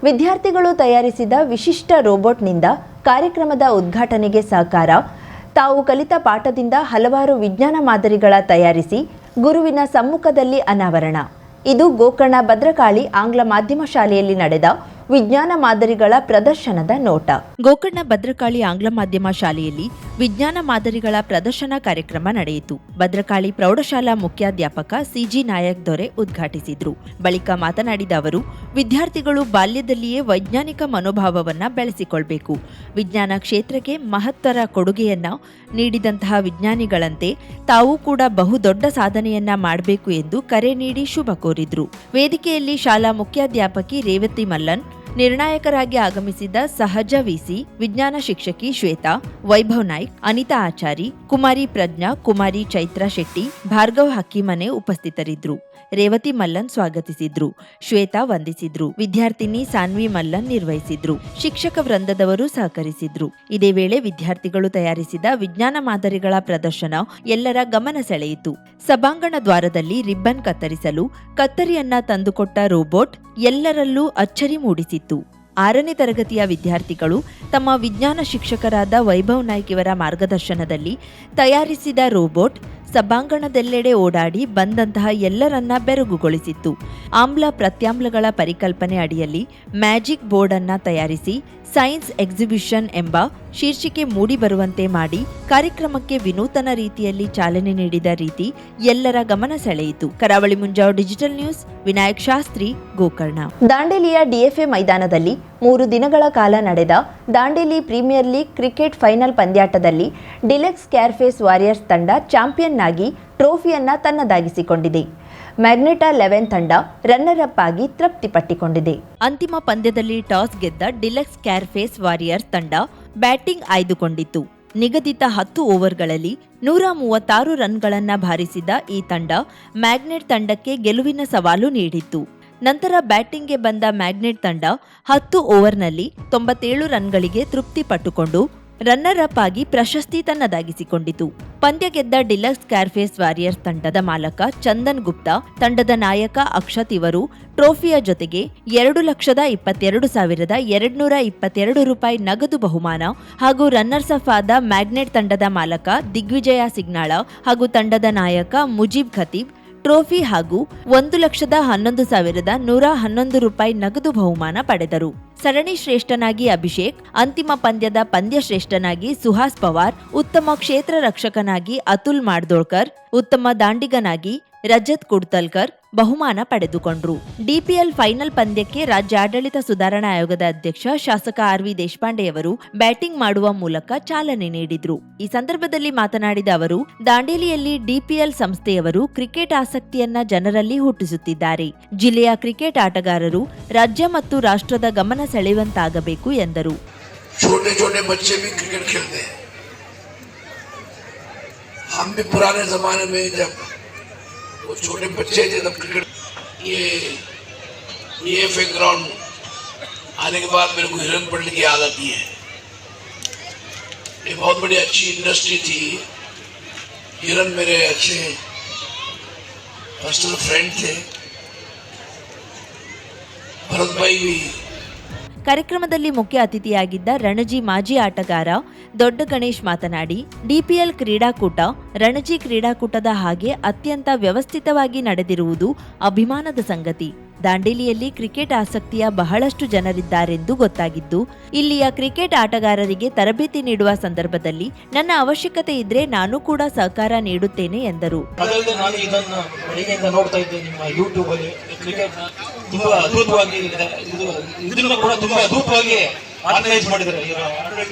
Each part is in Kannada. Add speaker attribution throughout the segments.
Speaker 1: ವಿದ್ಯಾರ್ಥಿಗಳು ತಯಾರಿಸಿದ ವಿಶಿಷ್ಟ ರೋಬೋಟ್ನಿಂದ ಕಾರ್ಯಕ್ರಮದ ಉದ್ಘಾಟನೆಗೆ ಸಹಕಾರ. ತಾವು ಕಲಿತ ಪಾಠದಿಂದ ಹಲವಾರು ವಿಜ್ಞಾನ ಮಾದರಿಗಳ ತಯಾರಿಸಿ ಗುರುವಿನ ಸಮ್ಮುಖದಲ್ಲಿ ಅನಾವರಣ. ಇದು ಗೋಕರ್ಣ ಭದ್ರಕಾಳಿ ಆಂಗ್ಲ ಮಾಧ್ಯಮ ಶಾಲೆಯಲ್ಲಿ ನಡೆದ ವಿಜ್ಞಾನ ಮಾದರಿಗಳ ಪ್ರದರ್ಶನದ ನೋಟ. ಗೋಕರ್ಣ ಭದ್ರಕಾಳಿ ಆಂಗ್ಲ ಮಾಧ್ಯಮ ಶಾಲೆಯಲ್ಲಿ ವಿಜ್ಞಾನ ಮಾದರಿಗಳ ಪ್ರದರ್ಶನ ಕಾರ್ಯಕ್ರಮ ನಡೆಯಿತು. ಭದ್ರಕಾಳಿ ಪ್ರೌಢಶಾಲಾ ಮುಖ್ಯಾಧ್ಯಾಪಕ ಸಿಜಿ ನಾಯಕ್ ದೊರೆ ಉದ್ಘಾಟಿಸಿದ್ರು. ಬಳಿಕ ಮಾತನಾಡಿದ ಅವರು, ವಿದ್ಯಾರ್ಥಿಗಳು ಬಾಲ್ಯದಲ್ಲಿಯೇ ವೈಜ್ಞಾನಿಕ ಮನೋಭಾವವನ್ನ ಬೆಳೆಸಿಕೊಳ್ಬೇಕು. ವಿಜ್ಞಾನ ಕ್ಷೇತ್ರಕ್ಕೆ ಮಹತ್ತರ ಕೊಡುಗೆಯನ್ನ ನೀಡಿದಂತಹ ವಿಜ್ಞಾನಿಗಳಂತೆ ತಾವು ಕೂಡ ಬಹುದೊಡ್ಡ ಸಾಧನೆಯನ್ನ ಮಾಡಬೇಕು ಎಂದು ಕರೆ ನೀಡಿ ಶುಭ ಕೋರಿದ್ರು. ವೇದಿಕೆಯಲ್ಲಿ ಶಾಲಾ ಮುಖ್ಯಾಧ್ಯಾಪಕಿ ರೇವತಿ ಮಲ್ಲನ್, ನಿರ್ಣಾಯಕರಾಗಿ ಆಗಮಿಸಿದ ಸಹಜ ವಿಸಿ, ವಿಜ್ಞಾನ ಶಿಕ್ಷಕಿ ಶ್ವೇತಾ, ವೈಭವ್ ನಾಯ್ಕ್, ಅನಿತಾ ಆಚಾರಿ, ಕುಮಾರಿ ಪ್ರಜ್ಞಾ, ಕುಮಾರಿ ಚೈತ್ರ ಶೆಟ್ಟಿ, ಭಾರ್ಗವ್ ಹಕ್ಕಿಮನೆ ಉಪಸ್ಥಿತರಿದ್ದರು. ರೇವತಿ ಮಲ್ಲನ್ ಸ್ವಾಗತಿಸಿದ್ರು. ಶ್ವೇತಾ ವಂದಿಸಿದ್ರು. ವಿದ್ಯಾರ್ಥಿನಿ ಸಾನ್ವಿ ಮಲ್ಲನ್ ನಿರ್ವಹಿಸಿದ್ರು. ಶಿಕ್ಷಕ ವೃಂದದವರು ಸಹಕರಿಸಿದ್ರು. ಇದೇ ವೇಳೆ ವಿದ್ಯಾರ್ಥಿಗಳು ತಯಾರಿಸಿದ ವಿಜ್ಞಾನ ಮಾದರಿಗಳ ಪ್ರದರ್ಶನ ಎಲ್ಲರ ಗಮನ ಸೆಳೆಯಿತು. ಸಭಾಂಗಣ ದ್ವಾರದಲ್ಲಿ ರಿಬ್ಬನ್ ಕತ್ತರಿಸಲು ಕತ್ತರಿಯನ್ನ ತಂದುಕೊಟ್ಟ ರೋಬೋಟ್ ಎಲ್ಲರಲ್ಲೂ ಅಚ್ಚರಿ ಮೂಡಿಸಿತ್ತು. 6ನೇ ತರಗತಿಯ ವಿದ್ಯಾರ್ಥಿಗಳು ತಮ್ಮ ವಿಜ್ಞಾನ ಶಿಕ್ಷಕರಾದ ವೈಭವ್ ನಾಯ್ಕ್ ಇವರ ಮಾರ್ಗದರ್ಶನದಲ್ಲಿ ತಯಾರಿಸಿದ ರೋಬೋಟ್ ಸಭಾಂಗಣದೆಲ್ಲೆಡೆ ಓಡಾಡಿ ಬಂದಂತಹ ಎಲ್ಲರನ್ನ ಬೆರಗುಗೊಳಿಸಿತ್ತು. ಆಮ್ಲ ಪ್ರತ್ಯಾಮ್ಲಗಳ ಪರಿಕಲ್ಪನೆ ಅಡಿಯಲ್ಲಿ ಮ್ಯಾಜಿಕ್ ಬೋರ್ಡ್ ಅನ್ನ ತಯಾರಿಸಿ ಸೈನ್ಸ್ ಎಕ್ಸಿಬಿಷನ್ ಎಂಬ ಶೀರ್ಷಿಕೆ ಮೂಡಿ ಬರುವಂತೆ ಮಾಡಿ ಕಾರ್ಯಕ್ರಮಕ್ಕೆ ವಿನೂತನ ರೀತಿಯಲ್ಲಿ ಚಾಲನೆ ನೀಡಿದ ರೀತಿ ಎಲ್ಲರ ಗಮನ ಸೆಳೆಯಿತು. ಕರಾವಳಿ ಮುಂಜಾವು ಡಿಜಿಟಲ್ ನ್ಯೂಸ್, ವಿನಾಯಕ್ ಶಾಸ್ತ್ರಿ, ಗೋಕರ್ಣ. ದಾಂಡೇಲಿಯ ಡಿಎಫ್ಎ ಮೈದಾನದಲ್ಲಿ 3 ದಿನಗಳ ಕಾಲ ನಡೆದ Dandeli premier league cricket final ಪಂದ್ಯಾಟದಲ್ಲಿ ಡಿಲೆಕ್ಸ್ ಕ್ಯಾರ್ಫೇಸ್ ವಾರಿಯರ್ಸ್ ತಂಡ ಚಾಂಪಿಯನ್ ಆಗಿ ಟ್ರೋಫಿಯನ್ನ ತನ್ನದಾಗಿಸಿಕೊಂಡಿದೆ. ಮ್ಯಾಗ್ನೆಟಾ 11 ತಂಡ ರನ್ನರ್ ಅಪ್ ಆಗಿ ತೃಪ್ತಿಪಟ್ಟಿಕೊಂಡಿದೆ. ಅಂತಿಮ ಪಂದ್ಯದಲ್ಲಿ ಟಾಸ್ ಗೆದ್ದ ಡಿಲೆಕ್ಸ್ ಕ್ಯಾರ್ಫೇಸ್ ವಾರಿಯರ್ಸ್ ತಂಡ ಬ್ಯಾಟಿಂಗ್ ಆಯ್ದುಕೊಂಡಿತ್ತು. ನಿಗದಿತ 10 ಓವರ್ಗಳಲ್ಲಿ 136 ರನ್ಗಳನ್ನ ಬಾರಿಸಿದ ಈ ತಂಡ ಮ್ಯಾಗ್ನೆಟ್ ತಂಡಕ್ಕೆ ಗೆಲುವಿನ ಸವಾಲು ನೀಡಿತ್ತು. ನಂತರ ಬ್ಯಾಟಿಂಗ್ಗೆ ಬಂದ ಮ್ಯಾಗ್ನೆಟ್ ತಂಡ 10 ಓವರ್ನಲ್ಲಿ 97 ರನ್ಗಳಿಗೆ ತೃಪ್ತಿಪಟ್ಟುಕೊಂಡು ರನ್ನರ್ ಅಪ್ ಆಗಿ ಪ್ರಶಸ್ತಿ ತನ್ನದಾಗಿಸಿಕೊಂಡಿತು. ಪಂದ್ಯ ಗೆದ್ದ ಡಿಲಕ್ಸ್ ಕ್ಯಾರ್ಫೇಸ್ ವಾರಿಯರ್ಸ್ ತಂಡದ ಮಾಲಕ ಚಂದನ್ ಗುಪ್ತಾ, ತಂಡದ ನಾಯಕ ಅಕ್ಷತ್ ಇವರು ಟ್ರೋಫಿಯ ಜೊತೆಗೆ 2,22,222 ರೂಪಾಯಿ ನಗದು ಬಹುಮಾನ ಹಾಗೂ ರನ್ನರ್ಸ್ ಅಪ್ ಆದ ಮ್ಯಾಗ್ನೆಟ್ ತಂಡದ ಮಾಲಕ ದಿಗ್ವಿಜಯ ಸಿಗ್ನಾಳ ಹಾಗೂ ತಂಡದ ನಾಯಕ ಮುಜೀಬ್ ಖತೀಬ್ ಟ್ರೋಫಿ ಹಾಗೂ 1,11,111 ರೂಪಾಯಿ ನಗದು ಬಹುಮಾನ ಪಡೆದರು. ಸರಣಿ ಶ್ರೇಷ್ಠನಾಗಿ ಅಭಿಷೇಕ್, ಅಂತಿಮ ಪಂದ್ಯದ ಪಂದ್ಯ ಶ್ರೇಷ್ಠನಾಗಿ ಸುಹಾಸ್ ಪವಾರ್, ಉತ್ತಮ ಕ್ಷೇತ್ರ ರಕ್ಷಕನಾಗಿ ಅತುಲ್ ಮಾಡ್ದೋಳ್ಕರ್, ಉತ್ತಮ ದಾಂಡಿಗನಾಗಿ ರಜತ್ ಕುಡ್ತಲ್ಕರ್ ಬಹುಮಾನ ಪಡೆದುಕೊಂಡರು. ಡಿಪಿಎಲ್ ಫೈನಲ್ ಪಂದ್ಯಕ್ಕೆ ರಾಜ್ಯ ಆಡಳಿತ ಸುಧಾರಣಾ ಆಯೋಗದ ಅಧ್ಯಕ್ಷ ಶಾಸಕ ಆರ್.ವಿ. ದೇಶಪಾಂಡೆಯವರು ಬ್ಯಾಟಿಂಗ್ ಮಾಡುವ ಮೂಲಕ ಚಾಲನೆ ನೀಡಿದ್ರು. ಈ ಸಂದರ್ಭದಲ್ಲಿ ಮಾತನಾಡಿದ ಅವರು, ದಾಂಡೇಲಿಯಲ್ಲಿ ಡಿಪಿಎಲ್ ಸಂಸ್ಥೆಯವರು ಕ್ರಿಕೆಟ್ ಆಸಕ್ತಿಯನ್ನ ಜನರಲ್ಲಿ ಹುಟ್ಟಿಸುತ್ತಿದ್ದಾರೆ. ಜಿಲ್ಲೆಯ ಕ್ರಿಕೆಟ್ ಆಟಗಾರರು ರಾಜ್ಯ ಮತ್ತು ರಾಷ್ಟ್ರದ ಗಮನ ಸೆಳೆಯುವಂತಾಗಬೇಕು ಎಂದರು.
Speaker 2: वो छोटे बच्चे थे तब क्रिकेट ये ग्राउंड आने के बाद मेरे को हिरन पढ़ने की आदत ही है. ये बहुत बड़ी अच्छी इंडस्ट्री थी. हिरन मेरे अच्छे पर्सनल फ्रेंड थे. भरत भाई भी.
Speaker 1: ಕಾರ್ಯಕ್ರಮದಲ್ಲಿ ಮುಖ್ಯ ಅತಿಥಿಯಾಗಿದ್ದ ರಣಜಿ ಮಾಜಿ ಆಟಗಾರ ದೊಡ್ಡ ಗಣೇಶ್ ಮಾತನಾಡಿ, ಡಿಪಿಎಲ್ ಕ್ರೀಡಾಕೂಟ ರಣಜಿ ಕ್ರೀಡಾಕೂಟದ ಹಾಗೆ ಅತ್ಯಂತ ವ್ಯವಸ್ಥಿತವಾಗಿ ನಡೆದಿರುವುದು ಅಭಿಮಾನದ ಸಂಗತಿ. ದಾಂಡೇಲಿಯಲ್ಲಿ ಕ್ರಿಕೆಟ್ ಆಸಕ್ತಿಯ ಬಹಳಷ್ಟು ಜನರಿದ್ದಾರೆಂದು ಗೊತ್ತಾಗಿದ್ದು, ಇಲ್ಲಿಯ ಕ್ರಿಕೆಟ್ ಆಟಗಾರರಿಗೆ ತರಬೇತಿ ನೀಡುವ ಸಂದರ್ಭದಲ್ಲಿ ನನ್ನ ಅವಶ್ಯಕತೆ ಇದ್ರೆ ನಾನು ಕೂಡ ಸಹಕಾರ ನೀಡುತ್ತೇನೆ ಎಂದರು.
Speaker 3: ಆರ್ಗನೈಸ್ ಮಾಡಿದ್ದಾರೆ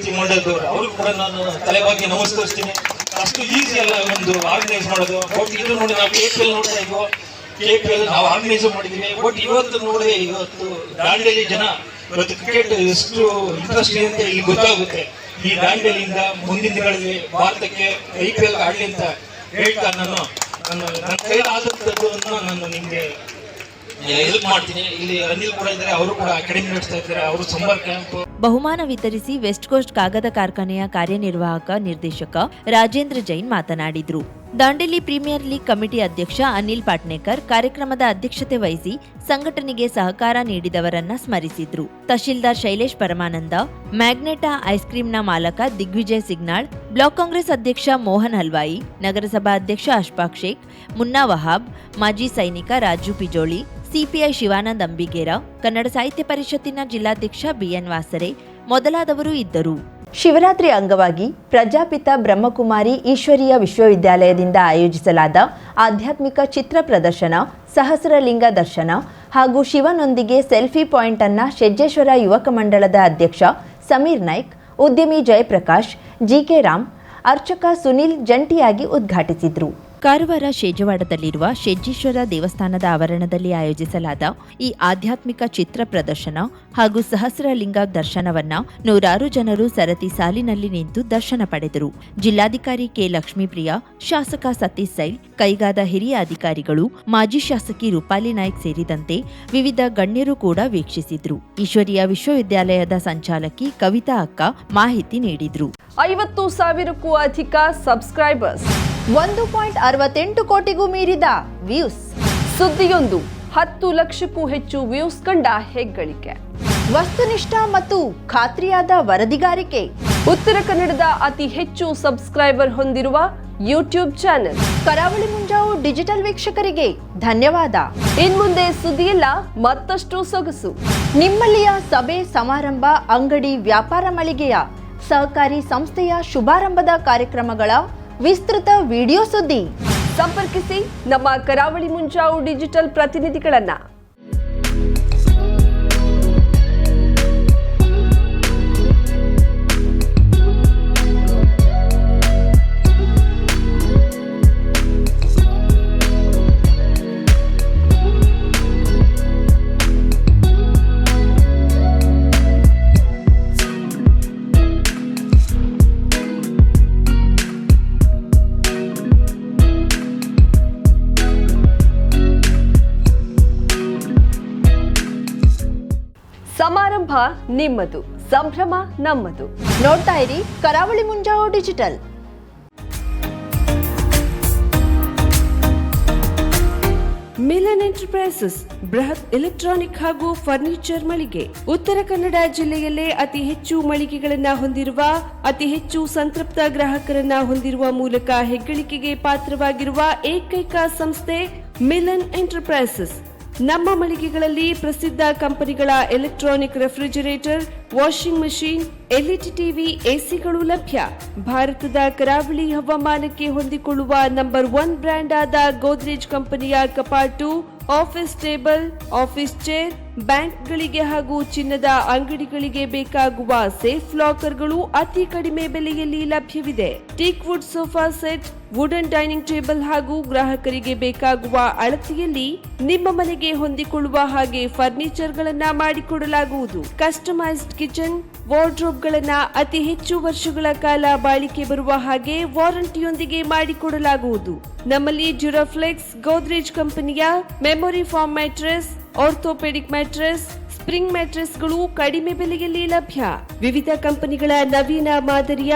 Speaker 3: ಅವರು ಕೂಡ ನಾನು ತಲೆಬಾಗಿ ನಮಸ್ಕರಿಸ್ತೀನಿ. ಅಷ್ಟು ಈಸಿ ಅಲ್ಲ ಒಂದು ಆರ್ಗನೈಸ್ ಮಾಡೋದು. ಇದು ನೋಡಿ ನಾವು KPL ನೋಡ್ತಾ ಇದ್ವು, KPL ನಾವು ಆರ್ಗನೈಸ್ ಮಾಡಿದೀವಿ. ಬಟ್ ಇವತ್ತು ನೋಡಿ, ಇವತ್ತು ದಾಂಡೇಲಿ ಜನ ಇವತ್ತು ಕ್ರಿಕೆಟ್ ಎಷ್ಟು ಇಂಟ್ರೆಸ್ಟ್ ಇದೆ ಅಂತ ಇಲ್ಲಿ ಗೊತ್ತಾಗುತ್ತೆ. ಈ ದಾಂಡೇಲಿಯಿಂದ ಮುಂದಿನ ದಿನಗಳಲ್ಲಿ ಭಾರತಕ್ಕೆ IPL ಆಡಲಿ ಅಂತ ಹೇಳ್ತಾ ನನ್ನ ಕೈಲಾದಂಥದ್ದು ನಾನು ನಿಮಗೆ ಹೆಲ್ಪ್ ಮಾಡ್ತೀನಿ. ಇಲ್ಲಿ ಅನಿಲ್ ಕೂಡ ಇದ್ದಾರೆ, ಅವರು ಕೂಡ ಅಕಾಡೆಮಿ ನಡೆಸ್ತಾ ಇದ್ದಾರೆ. ಅವರು ಸಮ್ಮರ್ ಕ್ಯಾಂಪ್
Speaker 1: ಬಹುಮಾನ ವಿತರಿಸಿ ವೆಸ್ಟ್ ಕೋಸ್ಟ್ ಕಾಗದ ಕಾರ್ಖಾನೆಯ ಕಾರ್ಯನಿರ್ವಾಹಕ ನಿರ್ದೇಶಕ ರಾಜೇಂದ್ರ ಜೈನ್ ಮಾತನಾಡಿದರು. ದಾಂಡೇಲಿ ಪ್ರೀಮಿಯರ್ ಲೀಗ್ ಕಮಿಟಿ ಅಧ್ಯಕ್ಷ ಅನಿಲ್ ಪಾಟ್ನೇಕರ್ ಕಾರ್ಯಕ್ರಮದ ಅಧ್ಯಕ್ಷತೆ ವಹಿಸಿ ಸಂಘಟನೆಗೆ ಸಹಕಾರ ನೀಡಿದವರನ್ನ ಸ್ಮರಿಸಿದ್ರು. ತಹಶೀಲ್ದಾರ್ ಶೈಲೇಶ್ ಪರಮಾನಂದ, ಮ್ಯಾಗ್ನೆಟಾ ಐಸ್ ಕ್ರೀಂನ ಮಾಲಕ ದಿಗ್ವಿಜಯ್ ಸಿಗ್ನಾಳ್, ಬ್ಲಾಕ್ ಕಾಂಗ್ರೆಸ್ ಅಧ್ಯಕ್ಷ ಮೋಹನ್ ಹಲ್ವಾಯಿ, ನಗರಸಭಾ ಅಧ್ಯಕ್ಷ ಅಶ್ಫಾಕ್ ಶೇಖ್, ಮುನ್ನಾ ವಹಾಬ್, ಮಾಜಿ ಸೈನಿಕ ರಾಜು ಪಿಜೋಳಿ, ಸಿಪಿಐ ಶಿವಾನಂದ್ ಅಂಬಿಗೇರ, ಕನ್ನಡ ಸಾಹಿತ್ಯ ಪರಿಷತ್ತಿನ ಜಿಲ್ಲಾಧ್ಯಕ್ಷ ಬಿಎನ್ ವಾಸರೆ ಮೊದಲಾದವರು ಇದ್ದರು. ಶಿವರಾತ್ರಿ ಅಂಗವಾಗಿ ಪ್ರಜಾಪಿತ ಬ್ರಹ್ಮಕುಮಾರಿ ಈಶ್ವರೀಯ ವಿಶ್ವವಿದ್ಯಾಲಯದಿಂದ ಆಯೋಜಿಸಲಾದ ಆಧ್ಯಾತ್ಮಿಕ ಚಿತ್ರ ಪ್ರದರ್ಶನ, ಸಹಸ್ರಲಿಂಗ ದರ್ಶನ ಹಾಗೂ ಶಿವನೊಂದಿಗೆ ಸೆಲ್ಫಿ ಪಾಯಿಂಟ್ ಅನ್ನ ಶೆಜ್ಜೇಶ್ವರ ಯುವಕ ಮಂಡಳದ ಅಧ್ಯಕ್ಷ ಸಮೀರ್ ನಾಯ್ಕ್, ಉದ್ಯಮಿ ಜಯಪ್ರಕಾಶ್, ಜಿಕೆ ರಾಮ್, ಅರ್ಚಕ ಸುನಿಲ್ ಜಂಟಿಯಾಗಿ ಉದ್ಘಾಟಿಸಿದ್ರು. ಕಾರವಾರ ಶೇಜವಾಡದಲ್ಲಿರುವ ಶೆಜ್ಜೇಶ್ವರ ದೇವಸ್ಥಾನದ ಆವರಣದಲ್ಲಿ ಆಯೋಜಿಸಲಾದ ಈ ಆಧ್ಯಾತ್ಮಿಕ ಚಿತ್ರ ಪ್ರದರ್ಶನ ಹಾಗೂ ಸಹಸ್ರಲಿಂಗ ದರ್ಶನವನ್ನ ನೂರಾರು ಜನರು ಸರತಿ ಸಾಲಿನಲ್ಲಿ ನಿಂತು ದರ್ಶನ ಪಡೆದರು. ಜಿಲ್ಲಾಧಿಕಾರಿ ಕೆ ಲಕ್ಷ್ಮೀಪ್ರಿಯಾ, ಶಾಸಕ ಸತೀಶ್ ಸೈಲ್, ಕೈಗಾದ ಹಿರಿಯ ಅಧಿಕಾರಿಗಳು, ಮಾಜಿ ಶಾಸಕಿ ರೂಪಾಲಿ ನಾಯ್ಕ್ ಸೇರಿದಂತೆ ವಿವಿಧ ಗಣ್ಯರು ಕೂಡ ವೀಕ್ಷಿಸಿದ್ರು. ಈಶ್ವರೀಯ ವಿಶ್ವವಿದ್ಯಾಲಯದ ಸಂಚಾಲಕಿ ಕವಿತಾ ಅಕ್ಕ ಮಾಹಿತಿ ನೀಡಿದ್ರು.
Speaker 4: 50,000ಕ್ಕೂ ಅಧಿಕ ಸಬ್ಸ್ಕ್ರೈಬರ್ಸ್,
Speaker 1: 1.68 ಕೋಟಿಗೂ ಮೀರಿದ ವ್ಯೂಸ್,
Speaker 4: ಸುದ್ದಿಯೊಂದು 10 ಲಕ್ಷಕ್ಕೂ ಹೆಚ್ಚು ವ್ಯೂಸ್ ಕಂಡ ಹೆಗ್ಗಳಿಕೆ,
Speaker 1: ವಸ್ತುನಿಷ್ಠ ಮತ್ತು ಖಾತ್ರಿಯಾದ ವರದಿಗಾರಿಕೆ,
Speaker 4: ಉತ್ತರ ಕನ್ನಡದ ಅತಿ ಹೆಚ್ಚು ಸಬ್ಸ್ಕ್ರೈಬರ್ ಹೊಂದಿರುವ ಯೂಟ್ಯೂಬ್ ಚಾನೆಲ್.
Speaker 1: ಕರಾವಳಿ ಮುಂಜಾವು ಡಿಜಿಟಲ್ ವೀಕ್ಷಕರಿಗೆ ಧನ್ಯವಾದ.
Speaker 4: ಇನ್ಮುಂದೆ ಸುದ್ದಿಯಲ್ಲ ಮತ್ತಷ್ಟು ಸೊಗಸು.
Speaker 1: ನಿಮ್ಮಲ್ಲಿಯ ಸಭೆ ಸಮಾರಂಭ, ಅಂಗಡಿ ವ್ಯಾಪಾರ ಮಳಿಗೆಯ ಸಹಕಾರಿ ಸಂಸ್ಥೆಯ ಶುಭಾರಂಭದ ಕಾರ್ಯಕ್ರಮಗಳ ವಿಸ್ತೃತ ವಿಡಿಯೋ ಸುದ್ದಿ
Speaker 4: ಸಂಪರ್ಕಿಸಿ ನಮ್ಮ ಕರಾವಳಿ ಮುಂಜಾವು ಡಿಜಿಟಲ್ ಪ್ರತಿನಿಧಿಗಳನ್ನ. ಸಮಾರಂಭ ನಿಮ್ಮದು, ಸಂಭ್ರಮ ನಮ್ಮದು.
Speaker 1: ನೋಡ್ತಾ ಇರಿ ಕರಾವಳಿ ಮುಂಜಾವು ಡಿಜಿಟಲ್.
Speaker 5: ಮಿಲನ್ ಎಂಟರ್ಪ್ರೈಸಸ್ ಬೃಹತ್ ಎಲೆಕ್ಟ್ರಾನಿಕ್ ಹಾಗೂ ಫರ್ನಿಚರ್ ಮಳಿಗೆ. ಉತ್ತರ ಕನ್ನಡ ಜಿಲ್ಲೆಯಲ್ಲೇ ಅತಿ ಹೆಚ್ಚು ಮಳಿಗೆಗಳನ್ನ ಹೊಂದಿರುವ, ಅತಿ ಹೆಚ್ಚು ಸಂತೃಪ್ತ ಗ್ರಾಹಕರನ್ನ ಹೊಂದಿರುವ ಮೂಲಕ ಹೆಗ್ಗಳಿಕೆಗೆ ಪಾತ್ರವಾಗಿರುವ ಏಕೈಕ ಸಂಸ್ಥೆ ಮಿಲನ್ ಎಂಟರ್ಪ್ರೈಸಸ್. ನಮ್ಮ ಮಳಿಗೆಗಳಲ್ಲಿ ಪ್ರಸಿದ್ಧ ಕಂಪನಿಗಳ electronic refrigerator, washing machine, LED TV, ಎಸಿಗಳು ಲಭ್ಯ. ಭಾರತದ ಕರಾವಳಿ ಹವಾಮಾನಕ್ಕೆ ಹೊಂದಿಕೊಳ್ಳುವ ನಂಬರ್ 1 ಬ್ರ್ಯಾಂಡ್ ಆದ ಗೋದ್ರೇಜ್ ಕಂಪನಿಯ ಕಪಾಟು, ಆಫೀಸ್ ಟೇಬಲ್, ಆಫೀಸ್ ಚೇರ್, ಬ್ಯಾಂಕ್ಗಳಿಗೆ ಹಾಗೂ ಚಿನ್ನದ ಅಂಗಡಿಗಳಿಗೆ ಬೇಕಾಗುವ ಸೇಫ್ ಲಾಕರ್ಗಳು ಅತಿ ಕಡಿಮೆ ಬೆಲೆಯಲ್ಲಿ ಲಭ್ಯವಿದೆ. Teak wood sofa set, wooden dining table ಹಾಗೂ ಗ್ರಾಹಕರಿಗೆ ಬೇಕಾಗುವ ಅಳತೆಯಲ್ಲಿ ನಿಮ್ಮ ಮನೆಗೆ ಹೊಂದಿಕೊಳ್ಳುವ ಹಾಗೆ ಫರ್ನಿಚರ್ ಗಳನ್ನ ಮಾಡಿಕೊಡಲಾಗುವುದು. ಕಸ್ಟಮೈಸ್ಡ್ ಕಿಚನ್, ವಾರ್ಡ್ರೋಬ್ ಗಳನ್ನ ಅತಿ ಹೆಚ್ಚು ವರ್ಷಗಳ ಕಾಲ ಬಾಳಿಕೆ ಬರುವ ಹಾಗೆ ವಾರಂಟಿಯೊಂದಿಗೆ ಮಾಡಿಕೊಡಲಾಗುವುದು. ನಮ್ಮಲ್ಲಿ ಡ್ಯೂರಾಫ್ಲೆಕ್ಸ್, ಗೋದ್ರೇಜ್ ಕಂಪನಿಯ memory foam mattress, orthopaedic mattress, spring ಮ್ಯಾಟ್ರೆಸ್ಗಳು ಕಡಿಮೆ ಬೆಲೆಯಲ್ಲಿ ಲಭ್ಯ. ವಿವಿಧ ಕಂಪನಿಗಳ ನವೀನ ಮಾದರಿಯ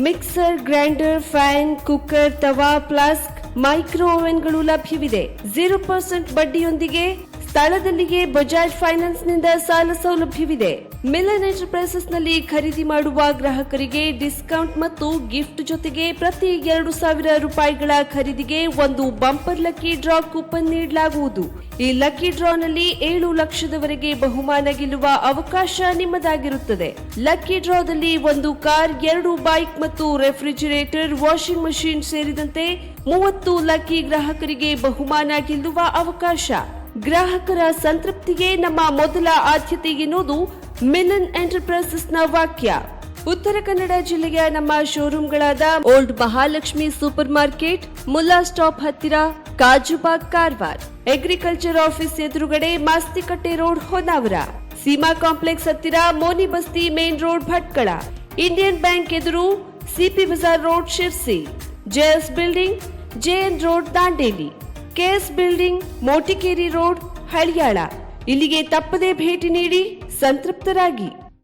Speaker 5: ಮಿಕ್ಸರ್, ಗ್ರೈಂಡರ್, ಫ್ಯಾನ್, ಕುಕ್ಕರ್, ತವಾ, ಫ್ಲಾಸ್ಕ್, ಮೈಕ್ರೋ ಓವೆನ್ಗಳು ಲಭ್ಯವಿದೆ. 0% ಬಡ್ಡಿಯೊಂದಿಗೆ ಸ್ಥಳದಲ್ಲಿಯೇ ಬಜಾಜ್ ಫೈನಾನ್ಸ್ ನಿಂದ ಸಾಲ ಸೌಲಭ್ಯವಿದೆ. ಮಿಲನ್ ಎಂಟರ್ಪ್ರೈಸಸ್ ನಲ್ಲಿ ಖರೀದಿ ಮಾಡುವ ಗ್ರಾಹಕರಿಗೆ ಡಿಸ್ಕೌಂಟ್ ಮತ್ತು ಗಿಫ್ಟ್ ಜೊತೆಗೆ ಪ್ರತಿ 2,000 ರೂಪಾಯಿಗಳ ಖರೀದಿಗೆ ಒಂದು ಬಂಪರ್ ಲಕ್ಕಿ ಡ್ರಾ ಕೂಪನ್ ನೀಡಲಾಗುವುದು. ಈ ಲಕ್ಕಿ ಡ್ರಾನಲ್ಲಿ 7 ಲಕ್ಷದವರೆಗೆ ಬಹುಮಾನ ಗೆಲ್ಲುವ ಅವಕಾಶ ನಿಮ್ಮದಾಗಿರುತ್ತದೆ. ಲಕ್ಕಿ ಡ್ರಾದಲ್ಲಿ 1 ಕಾರ್, 2 ಬೈಕ್ ಮತ್ತು ರೆಫ್ರಿಜರೇಟರ್, ವಾಷಿಂಗ್ ಮಷೀನ್ ಸೇರಿದಂತೆ 30 ಲಕ್ಕಿ ಗ್ರಾಹಕರಿಗೆ ಬಹುಮಾನ ಗೆಲ್ಲುವ ಅವಕಾಶ. ಗ್ರಾಹಕರ ಸಂತೃಪ್ತಿಗೆ ನಮ್ಮ ಮೊದಲ ಆದ್ಯತೆ ಎನ್ನುವುದು ಮಿಲನ್ ಎಂಟರ್ಪ್ರೈಸಸ್ ನ ವಾಕ್ಯ. ಉತ್ತರ ಕನ್ನಡ ಜಿಲ್ಲೆಯ ನಮ್ಮ ಶೋರೂಮ್ಗಳಾದ old Mahalakshmi super market, Mulla stop ಹತ್ತಿರ, ಕಾಜುಬಾಗ್ ಕಾರವಾರ, ಅಗ್ರಿಕಲ್ಚರ್ ಆಫೀಸ್ ಎದುರುಗಡೆ ಮಾಸ್ತಿಕಟ್ಟೆ ರೋಡ್ ಹೊನ್ನಾವರ, ಸೀಮಾ ಕಾಂಪ್ಲೆಕ್ಸ್ ಹತ್ತಿರ Moni Basti main road Bhatkal, Indian bank ಎದುರು CP Bazaar road Sirsi, JS building JN road Dandeli, KS building Motikeri road Haliyal. ಇಲ್ಲಿಗೆ ತಪ್ಪದೇ ಭೇಟಿ ನೀಡಿ ಸಂತೃಪ್ತರಾಗಿ.